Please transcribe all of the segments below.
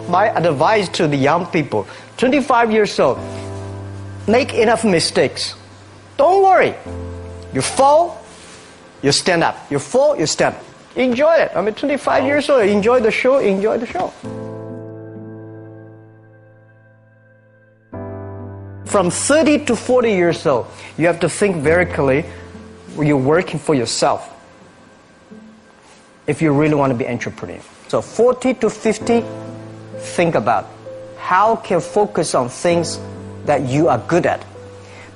My advice to the young people, 25 years old, make enough mistakes. Don't worry. You fall, you stand up. You fall, you stand up. Enjoy it. 25 years old, enjoy the show, enjoy the show. From 30 to 40 years old, you have to think very clearly. You're working for yourself if you really want to be an entrepreneur. So 40 to 50, think about how can focus on things that you are good at.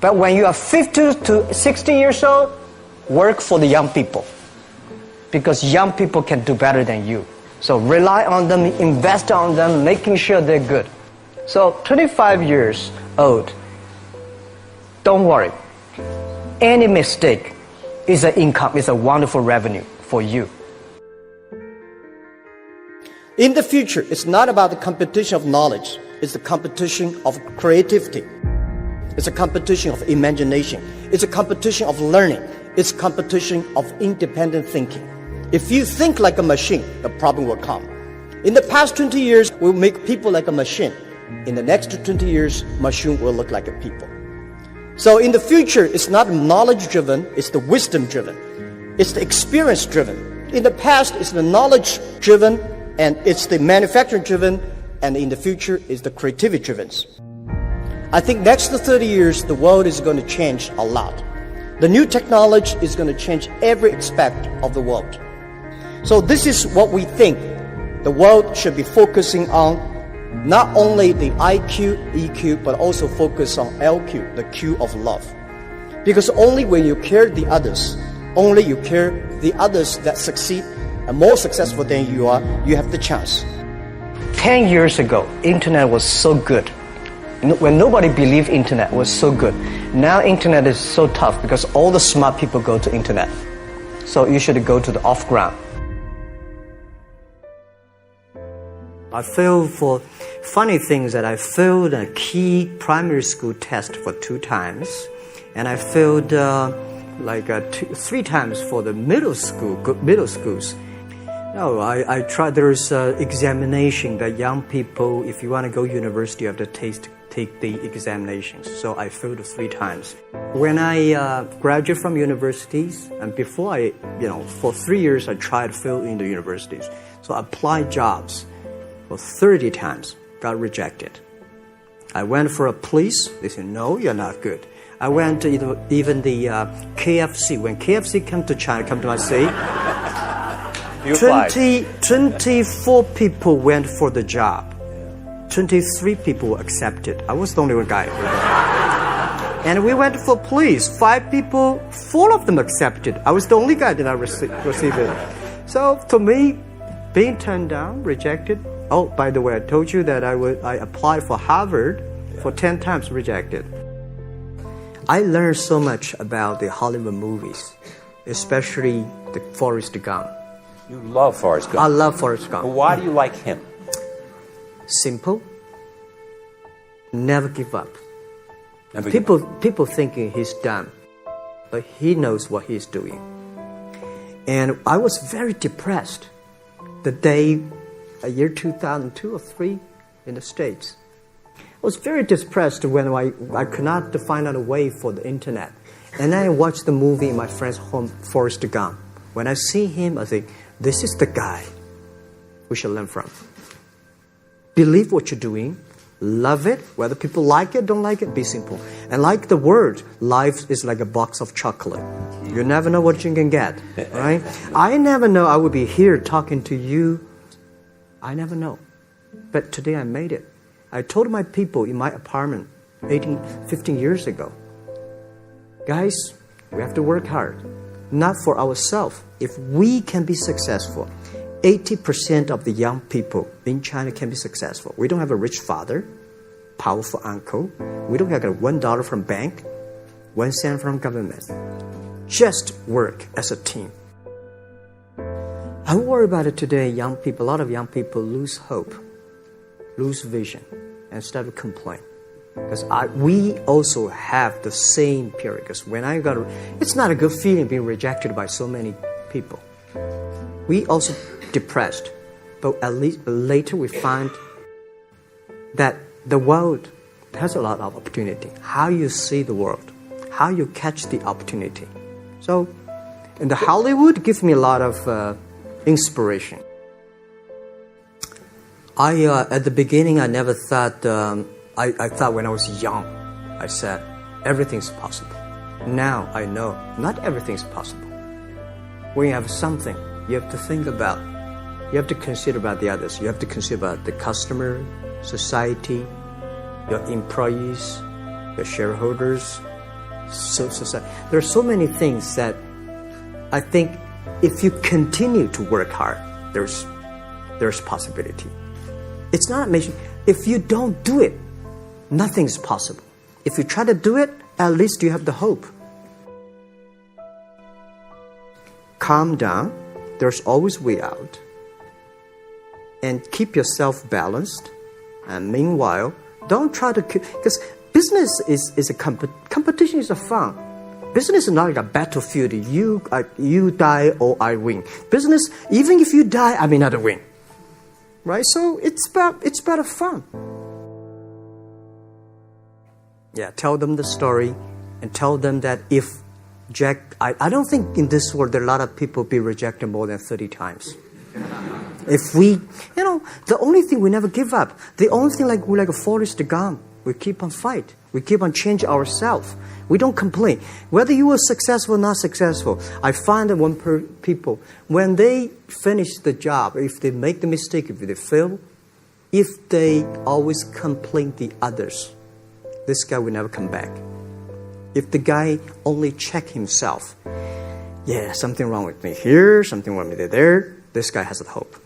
But when you are 50 to 60 years old, work for the young people. Because young people can do better than you. So rely on them, invest on them, making sure they're good. So 25 years old, don't worry. Any mistake is an income, is a wonderful revenue for you. In the future, it's not about the competition of knowledge. It's the competition of creativity. It's a competition of imagination. It's a competition of learning. It's a competition of independent thinking. If you think like a machine, the problem will come. In the past 20 years, we'll make people like a machine. In the next 20 years, machine will look like a people. So in the future, it's not knowledge-driven, it's the wisdom-driven. It's the experience-driven. In the past, it's the knowledge-driven, and it's the manufacturing-driven, and in the future, it's the creativity-driven. I think next to 30 years, the world is going to change a lot. The new technology is going to change every aspect of the world. So this is what we think the world should be focusing on. Not only the IQ, EQ, but also focus on LQ, the Q of love. Because only when you care the others, only you care the others that succeed and more successful than you are, you have the chance. 10 years ago, internet was so good. When nobody believed internet was so good. Now internet is so tough because all the smart people go to internet. So you should go to the off-ground. I failed for funny things that I failed a key primary school test for 2 times, and I failed 3 times for the middle schools. No, I tried. There's examination that young people, if you want to go university, you have to take the examinations. So I failed 3 times. When I graduated from universities, and before for 3 years I tried to fail in the universities. So I applied jobs for 30 times, got rejected. I went for a police, they said, no, you're not good. I went to even the KFC. When KFC come to China, come to my city, 24 people went for the job. 23 people were accepted. I was the only one guy. And we went for police. 5 people, 4 of them accepted. I was the only guy that I received it. So to me, being turned down, rejected. Oh, by the way, I told you that I applied for Harvard for 10 times, rejected. I learned so much about the Hollywood movies, especially the Forrest Gump. You love Forrest Gump. I love Forrest Gump. Well, why do you like him? Simple. Never give up. People thinking he's dumb, but he knows what he's doing. And I was very depressed the day, year 2002 or 3 in the States. I was very depressed when I could not find out a way for the internet. And then I watched the movie in my friend's home, Forrest Gump. When I see him, I think, this is the guy we should learn from. Believe what you're doing. Love it. Whether people like it, don't like it, be simple. And like the word, life is like a box of chocolate. You never know what you can get, right? I never know I would be here talking to you. I never know. But today I made it. I told my people in my apartment 15 years ago, guys, we have to work hard. Not for ourselves. If we can be successful, 80% of the young people in China can be successful. We don't have a rich father, powerful uncle. We don't have $1 from bank, 1 cent from government. Just work as a team. I worry about it today. Young people, a lot of young people lose hope, lose vision, and start to complain. Because we also have the same period. Because when it's not a good feeling being rejected by so many people. We also depressed, but at least later we find that the world has a lot of opportunity. How you see the world, how you catch the opportunity. So, in the Hollywood gives me a lot of inspiration. At the beginning, I never thought, I thought when I was young, I said, everything's possible. Now I know not everything's possible. When you have something, you have to think about, you have to consider about the others. You have to consider about the customer, society, your employees, your shareholders, society. There are so many things that I think if you continue to work hard, there's possibility. It's not amazing. If you don't do it, nothing's possible. If you try to do it, at least you have the hope. Calm down. There's always way out. And keep yourself balanced. And meanwhile, don't try to... Because business is a competition is a fun. Business is not like a battlefield. You die or I win. Business, even if you die, I may not win. Right? So it's about fun. Yeah, tell them the story and tell them that if Jack... I don't think in this world there are a lot of people be rejected more than 30 times. If we, the only thing we never give up. The only thing we're like a Forrest Gump. We keep on fight. We keep on change ourselves. We don't complain. Whether you are successful or not successful, I find that people, when they finish the job, if they make the mistake, if they fail, if they always complain the others, this guy will never come back. If the guy only check himself, yeah, something wrong with me here, something wrong with me there, this guy has a hope.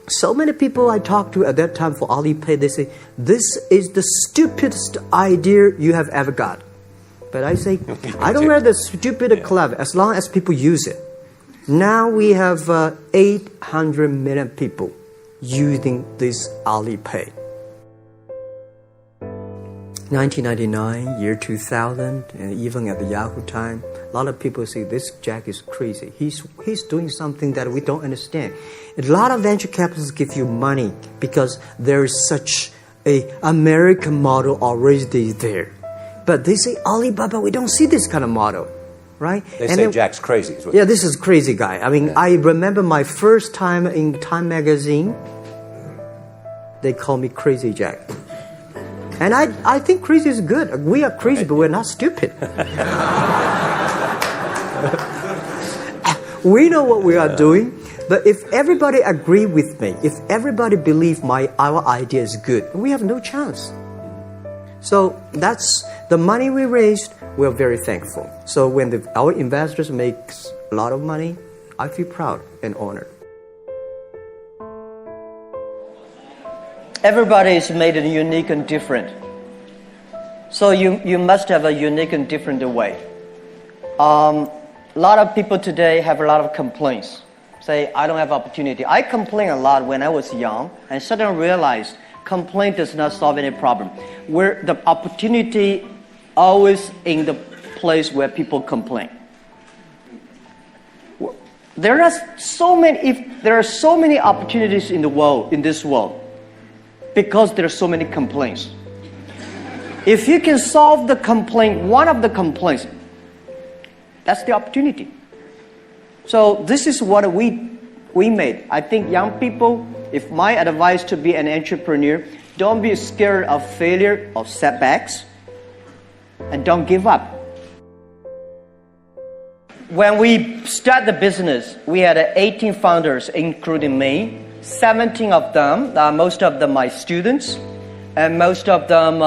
So many people I talked to at that time for Alipay, they say, this is the stupidest idea you have ever got. But I say, I don't know the stupid or clever, as long as people use it. Now we have 800 million people using this Alipay. 1999, year 2000, and even at the Yahoo time, a lot of people say this Jack is crazy. He's doing something that we don't understand. A lot of venture capitalists give you money because there is such a American model already there. But they say Alibaba, we don't see this kind of model, right? They say Jack's crazy. Yeah, this is crazy guy. I mean, I remember my first time in Time magazine, they call me Crazy Jack. And I think crazy is good. We are crazy, but we're not stupid. We know what we are doing. But if everybody agree with me, if everybody believe our idea is good, we have no chance. So that's the money we raised. We're very thankful. So when our investors make a lot of money, I feel proud and honored. Everybody is made unique and different. So you must have a unique and different way. A lot of people today have a lot of complaints. Say, I don't have opportunity. I complained a lot when I was young and suddenly realized complaint does not solve any problem. Where the opportunity always in the place where people complain. There are so many opportunities in this world, because there are so many complaints. If you can solve the complaint, one of the complaints, that's the opportunity. So this is what we made. I think young people, if my advice to be an entrepreneur, don't be scared of failure or setbacks, and don't give up. When we start the business, we had 18 founders, including me. 17 of them, most of them my students, and most of them,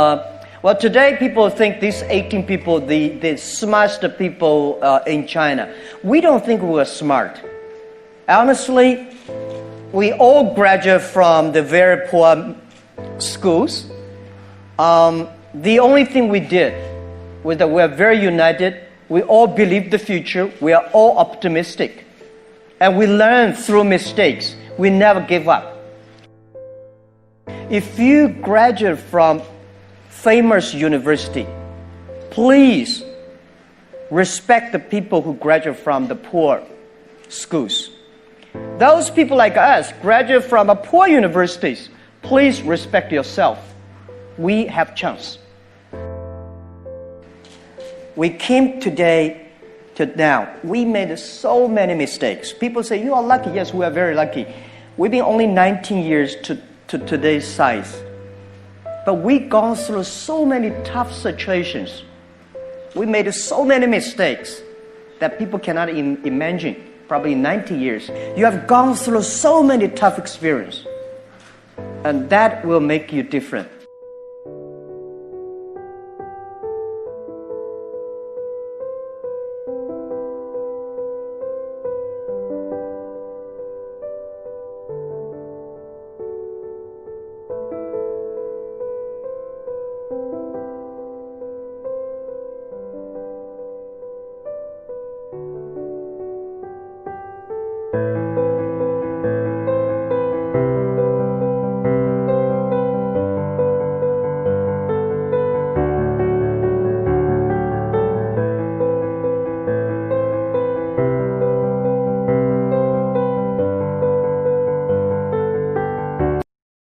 today people think these 18 people, the smartest people in China. We don't think we're smart. Honestly, we all graduate from the very poor schools. The only thing we did was that we're very united. We all believe the future. We are all optimistic. And we learn through mistakes. We never give up. If you graduate from famous university, please respect the people who graduate from the poor schools. Those people like us graduate from poor universities. Please respect yourself. We have chance. We came today to now. We made so many mistakes. People say, you are lucky. Yes, we are very lucky. We've been only 19 years to today's size. But we've gone through so many tough situations. We made so many mistakes that people cannot imagine. Probably 90 years. You have gone through so many tough experiences. And that will make you different.